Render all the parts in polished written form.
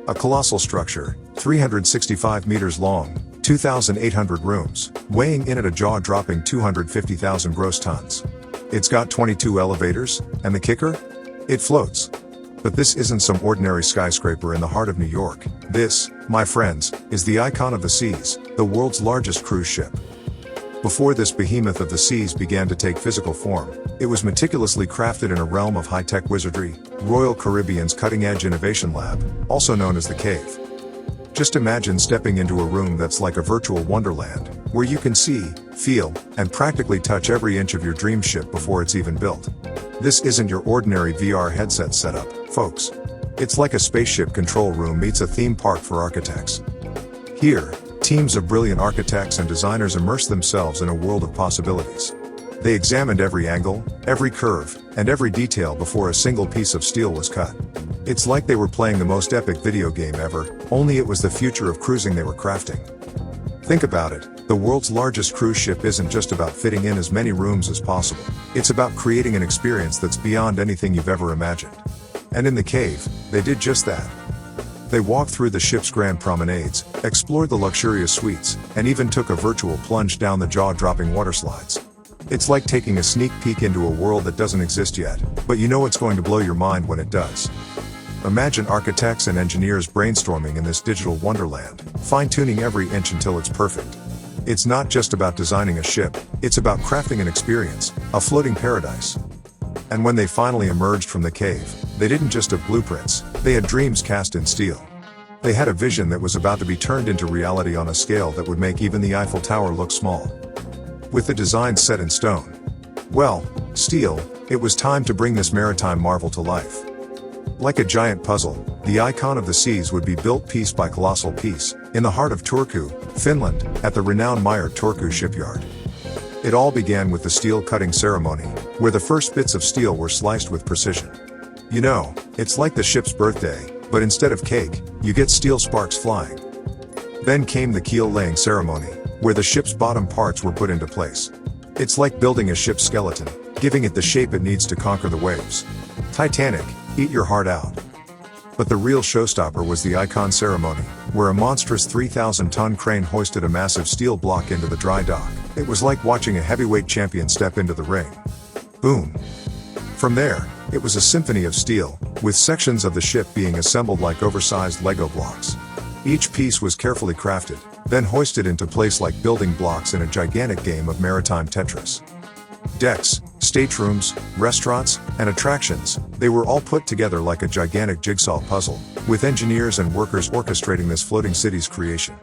A colossal structure, 365 meters long, 2,800 rooms, weighing in at a jaw-dropping 250,000 gross tons. It's got 22 elevators, and the kicker? It floats. But this isn't some ordinary skyscraper in the heart of New York. This, my friends, is the Icon of the Seas, the world's largest cruise ship. Before this behemoth of the seas began to take physical form, it was meticulously crafted in a realm of high-tech wizardry, Royal Caribbean's cutting-edge innovation lab, also known as the Cave. Just imagine stepping into a room that's like a virtual wonderland, where you can see, feel, and practically touch every inch of your dream ship before it's even built. This isn't your ordinary VR headset setup, folks. It's like a spaceship control room meets a theme park for architects. Here, teams of brilliant architects and designers immerse themselves in a world of possibilities. They examined every angle, every curve, and every detail before a single piece of steel was cut. It's like they were playing the most epic video game ever, only it was the future of cruising they were crafting. Think about it, the world's largest cruise ship isn't just about fitting in as many rooms as possible. It's about creating an experience that's beyond anything you've ever imagined. And in the Cave, they did just that. They walked through the ship's grand promenades, explored the luxurious suites, and even took a virtual plunge down the jaw-dropping water slides. It's like taking a sneak peek into a world that doesn't exist yet, but you know it's going to blow your mind when it does. Imagine architects and engineers brainstorming in this digital wonderland, fine-tuning every inch until it's perfect. It's not just about designing a ship, it's about crafting an experience, a floating paradise. And when they finally emerged from the cave, they didn't just have blueprints, they had dreams cast in steel. They had a vision that was about to be turned into reality on a scale that would make even the Eiffel Tower look small. With the design set in stone, well, steel, it was time to bring this maritime marvel to life. Like a giant puzzle, the Icon of the Seas would be built piece by colossal piece, in the heart of Turku, Finland, at the renowned Meyer Turku shipyard. It all began with the steel cutting ceremony, where the first bits of steel were sliced with precision. You know, it's like the ship's birthday, but instead of cake, you get steel sparks flying. Then came the keel laying ceremony, where the ship's bottom parts were put into place. It's like building a ship's skeleton, giving it the shape it needs to conquer the waves. Titanic, eat your heart out. But the real showstopper was the Icon ceremony, where a monstrous 3,000-ton crane hoisted a massive steel block into the dry dock. It was like watching a heavyweight champion step into the ring. Boom. From there, it was a symphony of steel, with sections of the ship being assembled like oversized Lego blocks. Each piece was carefully crafted, then hoisted into place like building blocks in a gigantic game of maritime Tetris. Decks, staterooms, restaurants, and attractions, they were all put together like a gigantic jigsaw puzzle, with engineers and workers orchestrating this floating city's creation.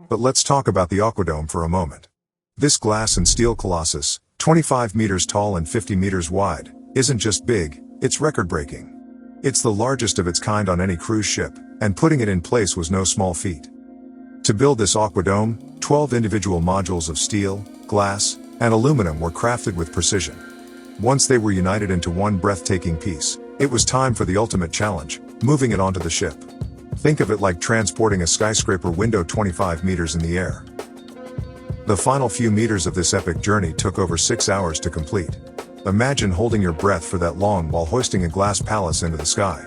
But let's talk about the Aquadome for a moment. This glass and steel colossus, 25 meters tall and 50 meters wide, isn't just big, it's record-breaking. It's the largest of its kind on any cruise ship, and putting it in place was no small feat. To build this Aquadome, 12 individual modules of steel, glass, and aluminum were crafted with precision. Once they were united into one breathtaking piece, it was time for the ultimate challenge, moving it onto the ship. Think of it like transporting a skyscraper window 25 meters in the air. The final few meters of this epic journey took over 6 hours to complete. Imagine holding your breath for that long while hoisting a glass palace into the sky.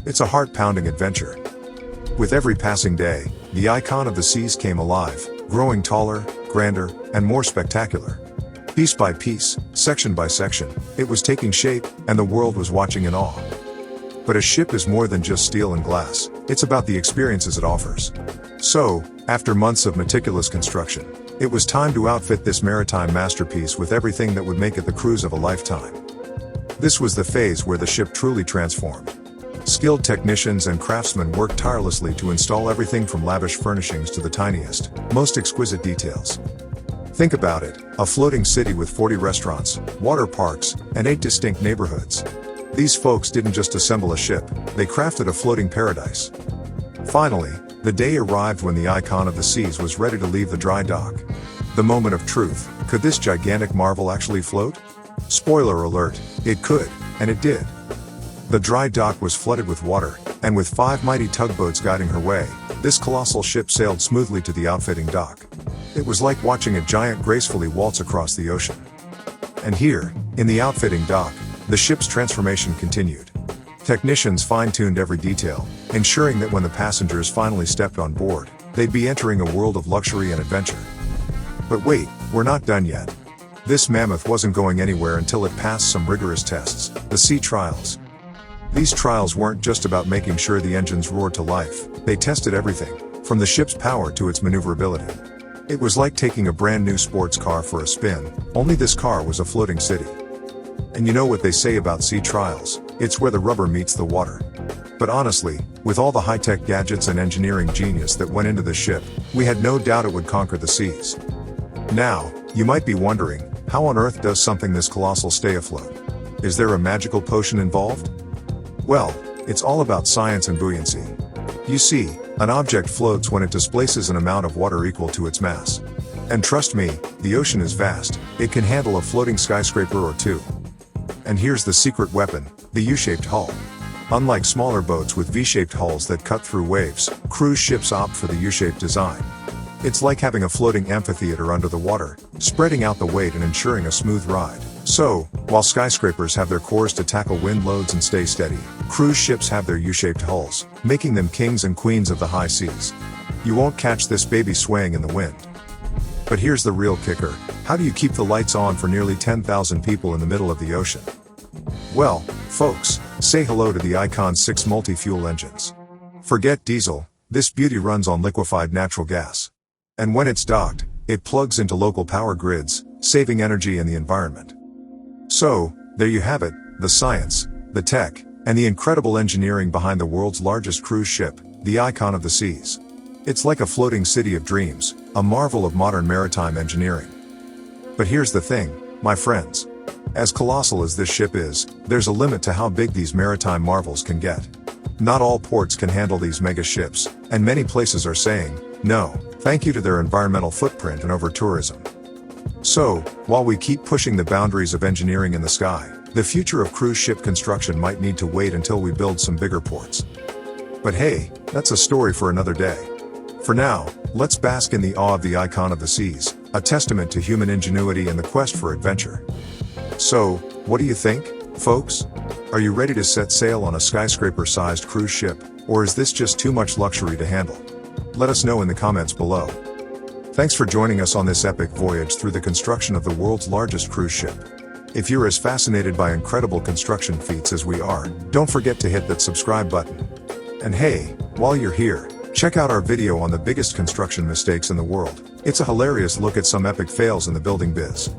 It's a heart-pounding adventure. With every passing day, the Icon of the Seas came alive, growing taller, grander, and more spectacular. Piece by piece, section by section, it was taking shape, and the world was watching in awe. But a ship is more than just steel and glass, it's about the experiences it offers. So, after months of meticulous construction, it was time to outfit this maritime masterpiece with everything that would make it the cruise of a lifetime. This was the phase where the ship truly transformed. Skilled technicians and craftsmen worked tirelessly to install everything from lavish furnishings to the tiniest, most exquisite details. Think about it, a floating city with 40 restaurants, water parks, and 8 distinct neighborhoods. These folks didn't just assemble a ship, they crafted a floating paradise. Finally, the day arrived when the Icon of the Seas was ready to leave the dry dock. The moment of truth, could this gigantic marvel actually float? Spoiler alert, it could, and it did. The dry dock was flooded with water, and with 5 mighty tugboats guiding her way, this colossal ship sailed smoothly to the outfitting dock. It was like watching a giant gracefully waltz across the ocean. And here, in the outfitting dock, the ship's transformation continued. Technicians fine-tuned every detail, ensuring that when the passengers finally stepped on board, they'd be entering a world of luxury and adventure. But wait, we're not done yet. This mammoth wasn't going anywhere until it passed some rigorous tests, the sea trials. These trials weren't just about making sure the engines roared to life, they tested everything, from the ship's power to its maneuverability. It was like taking a brand new sports car for a spin, only this car was a floating city. And you know what they say about sea trials, it's where the rubber meets the water. But honestly, with all the high-tech gadgets and engineering genius that went into the ship, we had no doubt it would conquer the seas. Now, you might be wondering, how on earth does something this colossal stay afloat? Is there a magical potion involved? Well, it's all about science and buoyancy. You see, an object floats when it displaces an amount of water equal to its mass. And trust me, the ocean is vast, it can handle a floating skyscraper or two. And here's the secret weapon, the U-shaped hull. Unlike smaller boats with V-shaped hulls that cut through waves, cruise ships opt for the U-shaped design. It's like having a floating amphitheater under the water, spreading out the weight and ensuring a smooth ride. So, while skyscrapers have their cores to tackle wind loads and stay steady, cruise ships have their U-shaped hulls, making them kings and queens of the high seas. You won't catch this baby swaying in the wind. But here's the real kicker, how do you keep the lights on for nearly 10,000 people in the middle of the ocean? Well, folks, say hello to the Icon 6 multi-fuel engines. Forget diesel, this beauty runs on liquefied natural gas. And when it's docked, it plugs into local power grids, saving energy and the environment. So, there you have it, the science, the tech, and the incredible engineering behind the world's largest cruise ship, the Icon of the Seas. It's like a floating city of dreams, a marvel of modern maritime engineering. But here's the thing, my friends. As colossal as this ship is, there's a limit to how big these maritime marvels can get. Not all ports can handle these mega ships, and many places are saying, no, thank you to their environmental footprint and over-tourism. So, while we keep pushing the boundaries of engineering in the sky, the future of cruise ship construction might need to wait until we build some bigger ports. But hey, that's a story for another day. For now, let's bask in the awe of the Icon of the Seas, a testament to human ingenuity and the quest for adventure. So, what do you think, folks? Are you ready to set sail on a skyscraper-sized cruise ship, or is this just too much luxury to handle? Let us know in the comments below. Thanks for joining us on this epic voyage through the construction of the world's largest cruise ship. If you're as fascinated by incredible construction feats as we are, don't forget to hit that subscribe button. And hey, while you're here, check out our video on the biggest construction mistakes in the world. It's a hilarious look at some epic fails in the building biz.